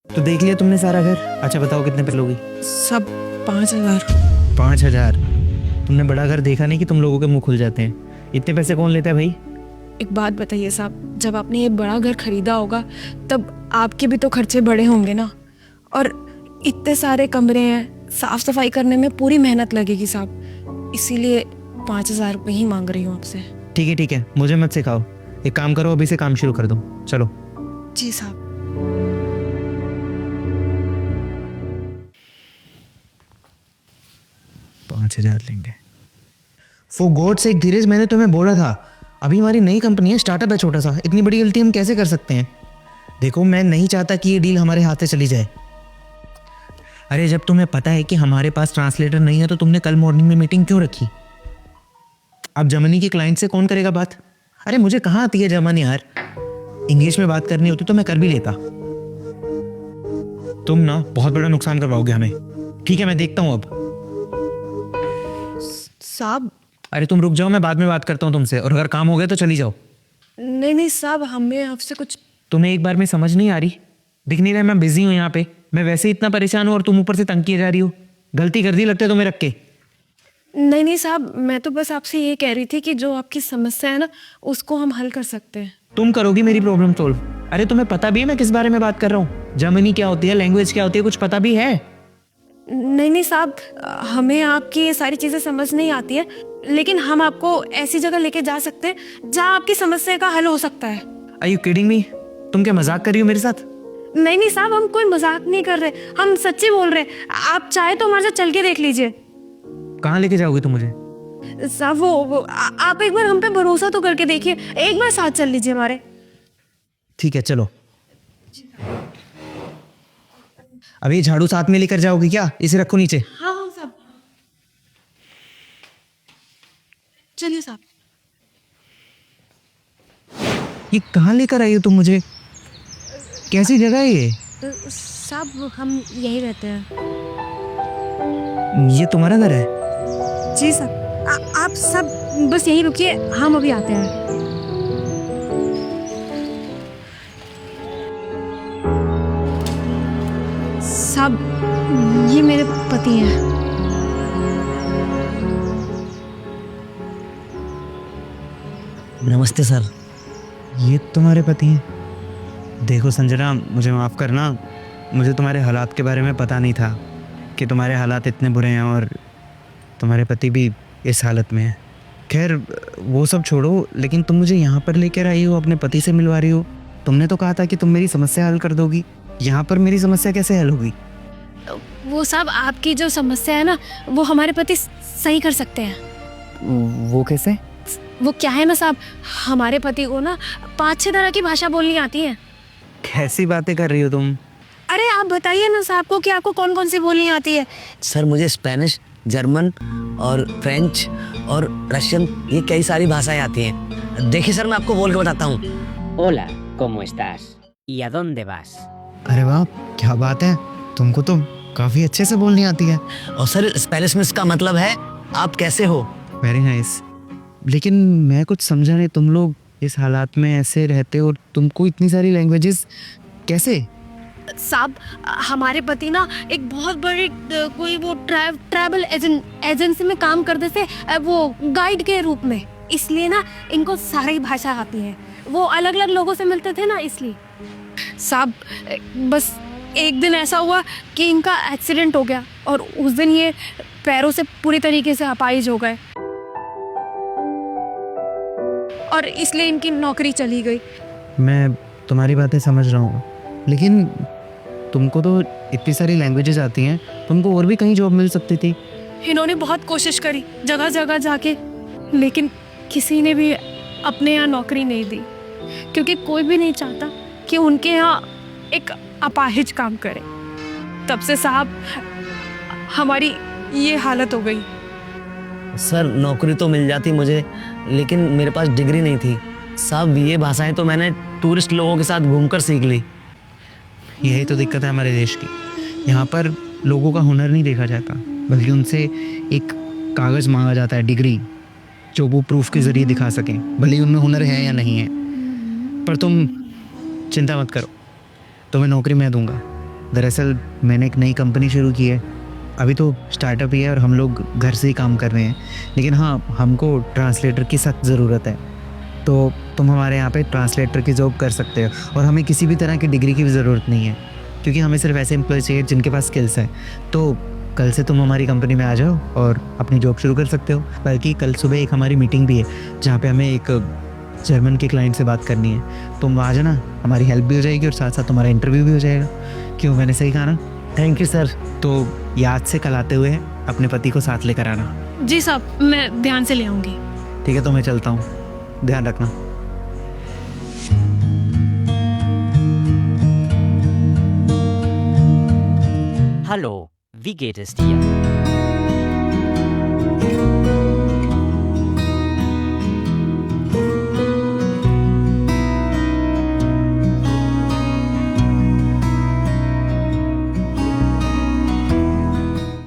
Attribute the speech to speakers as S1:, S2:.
S1: तो देख लिया तुमने सारा घर। अच्छा बताओ कितने पे लोगी?
S2: सब 5,000।
S1: 5,000? तुमने बड़ा घर देखा नहीं कि तुम लोगों के मुंह खुल जाते हैं? इतने पैसे कौन लेता है भाई?
S2: एक बात बताइए साहब, जब आपने ये बड़ा घर खरीदा होगा तब आपके भी तो खर्चे बड़े होंगे ना। और इतने सारे कमरे हैं, साफ सफाई करने में पूरी मेहनत लगेगी साहब, इसीलिए 5,000 रुपये ही मांग रही हूँ आपसे।
S1: ठीक है, मुझे मत सिखाओ। एक काम करो, अभी से काम शुरू कर दो। चलो।
S2: जी साहब।
S1: 5,000 लेंगे। फॉर गॉड सेक धीरज, मैंने तुम्हें बोला था, अभी हमारी नई कंपनी है, स्टार्टअप है छोटा सा, इतनी बड़ी गलती हम कैसे कर सकते हैं? देखो मैं नहीं चाहता कि ये डील हमारे हाथ से चली जाए। अरे जब तुम्हें पता है कि हमारे पास ट्रांसलेटर नहीं है तो तुमने कल मॉर्निंग में मीटिंग क्यों रखी? अब जर्मनी के क्लाइंट से कौन करेगा बात? अरे मुझे कहाँ आती है जर्मन यार, इंग्लिश में बात करनी होती तो मैं कर भी लेता। तुम ना बहुत बड़ा नुकसान करवाओगे हमें। ठीक है मैं देखता हूँ अब।
S2: साहब।
S1: अरे तुम रुक जाओ, मैं बाद में बात करता हूँ तुमसे, और अगर काम हो गया तो चली जाओ।
S2: नहीं साहब, हमें आपसे कुछ।
S1: तुम्हें एक बार में समझ नहीं आ रही? दिख नहीं रहा मैं बिजी हूँ यहाँ पे? मैं वैसे ही इतना परेशान हूँ और तुम ऊपर से तंग किए जा रही हो। गलती कर दी लगता है तुम्हें रख के।
S2: नहीं साहब, मैं तो बस आपसे ये कह रही थी कि जो आपकी समस्या है ना, उसको हम हल कर सकते हैं।
S1: तुम करोगी मेरी प्रॉब्लम सोल्व? अरे तुम्हें पता भी है मैं किस बारे में बात कर रहा हूँ? जर्मनी क्या होती है, लैंग्वेज क्या होती है, कुछ पता भी है?
S2: नहीं साहब, हमें आपकी ये सारी चीज़ें समझ नहीं आती है, लेकिन हम आपको ऐसी जगह लेके जा सकते हैं जहाँ आपकी समस्या का हल हो सकता है।
S1: Are you kidding me? तुम क्या मजाक कर रही हो मेरे साथ?
S2: नहीं साहब, हम कोई मजाक नहीं कर रहे, हम सच्ची बोल रहे हैं। आप चाहे तो हमारे साथ चल के देख लीजिए।
S1: कहाँ लेके जाओगी तुम मुझे?
S2: साहब आप एक बार हम पे भरोसा तो करके देखिए, एक बार साथ चल लीजिए हमारे।
S1: ठीक है चलो। अभी झाड़ू साथ में लेकर जाओगी क्या? इसे रखो नीचे।
S2: हाँ साहब, चलिए साहब।
S1: ये कहाँ लेकर आई हो तुम मुझे? कैसी जगह है ये?
S2: साहब हम यही रहते हैं।
S1: ये तुम्हारा घर है?
S2: जी साहब, आप सब बस यहीं रुकिए, हम अभी आते हैं। साहब ये मेरे पति हैं।
S3: नमस्ते सर।
S1: ये तुम्हारे पति हैं? देखो संजना, मुझे माफ़ करना, मुझे तुम्हारे हालात के बारे में पता नहीं था कि तुम्हारे हालात इतने बुरे हैं और तुम्हारे पति भी इस हालत में है। खैर वो सब छोड़ो, लेकिन तुम मुझे यहाँ पर लेकर आई हो, अपने पति से मिलवा रही हो। तुमने तो कहा था कि तुम मेरी समस्या हल कर दोगी, यहाँ पर मेरी समस्या कैसे हल होगी?
S2: वो साहब आपकी जो समस्या है ना, वो हमारे पति सही कर सकते हैं।
S1: वो कैसे?
S2: वो क्या है ना साहब, हमारे पति को ना 5-6 तरह की भाषा बोलनी आती है।
S1: कैसी बातें कर रही हो तुम?
S2: अरे आप बताइए ना साहब को कि आपको कौन कौन सी बोलनी आती है।
S3: सर मुझे स्पेनिश, जर्मन और फ्रेंच और रशियन, ये कई सारी भाषाएं आती हैं। देखिए सर, मैं आपको बोल के बताता हूँ।
S4: Hola, ¿cómo estás? ¿Y a dónde vas?
S1: अरे वाह क्या बात है, तुमको तो काफ़ी अच्छे से बोलनी आती है।
S3: और सर स्पेनिश में इसका मतलब है आप कैसे हो।
S1: Very nice. लेकिन मैं कुछ समझा नहीं, तुम लोग इस हालात में ऐसे रहते हो और तुमको इतनी सारी लैंग्वेजेस कैसे?
S2: साहब हमारे पति ना एक बहुत बड़ी कोई वो ट्रैवल एजेंसी में काम करते थे, वो गाइड के रूप में, इसलिए ना इनको सारी भाषा आती है। वो अलग अलग लोगों से मिलते थे ना, इसलिए। साहब बस एक दिन ऐसा हुआ कि इनका एक्सीडेंट हो गया और उस दिन ये पैरों से पूरी तरीके से अपाहिज हो गए और इसलिए इनकी नौकरी चली गई।
S1: मैं तुम्हारी बातें समझ रहा हूँ, लेकिन तुमको तो इतनी सारी लैंग्वेजेस आती हैं, तुमको और भी कहीं जॉब मिल सकती थी।
S2: इन्होंने बहुत कोशिश करी जगह जगह जाके, लेकिन किसी ने भी अपने यहाँ नौकरी नहीं दी, क्योंकि कोई भी नहीं चाहता कि उनके यहाँ एक अपाहिज काम करे। तब से साहब हमारी ये हालत हो गई।
S3: सर नौकरी तो मिल जाती मुझे, लेकिन मेरे पास डिग्री नहीं थी। साहब ये भाषाएं तो मैंने टूरिस्ट लोगों के साथ घूमकर सीख ली।
S1: यही तो दिक्कत है हमारे देश की, यहाँ पर लोगों का हुनर नहीं देखा जाता, बल्कि उनसे एक कागज़ मांगा जाता है, डिग्री, जो वो प्रूफ के ज़रिए दिखा सकें भले ही उनमें हुनर है या नहीं है। पर तुम चिंता मत करो, तुम्हें नौकरी मैं दूंगा। दरअसल मैंने एक नई कंपनी शुरू की है। अभी तो स्टार्टअप ही है और हम लोग घर से ही काम कर रहे हैं, लेकिन हाँ हमको ट्रांसलेटर की सख्त ज़रूरत है। तो तुम हमारे यहाँ पे ट्रांसलेटर की जॉब कर सकते हो और हमें किसी भी तरह की डिग्री की भी ज़रूरत नहीं है, क्योंकि हमें सिर्फ ऐसे एम्प्लॉय चाहिए जिनके पास स्किल्स हैं। तो कल से तुम हमारी कंपनी में आ जाओ और अपनी जॉब शुरू कर सकते हो। बल्कि कल सुबह एक हमारी मीटिंग भी है जहाँ पे हमें एक जर्मन के क्लाइंट से बात करनी है। तुम आ जाना, हमारी हेल्प भी हो जाएगी और साथ साथ तुम्हारा इंटरव्यू भी हो जाएगा। क्यों, मैंने सही कहा ना?
S3: Thank you sir.
S1: तो याद से कल आते हुए अपने पति को साथ लेकर आना।
S2: जी साहब, मैं ध्यान से ले आऊंगी।
S1: ठीक है, तो मैं चलता हूँ, ध्यान रखना।
S4: Hallo, wie geht es dir?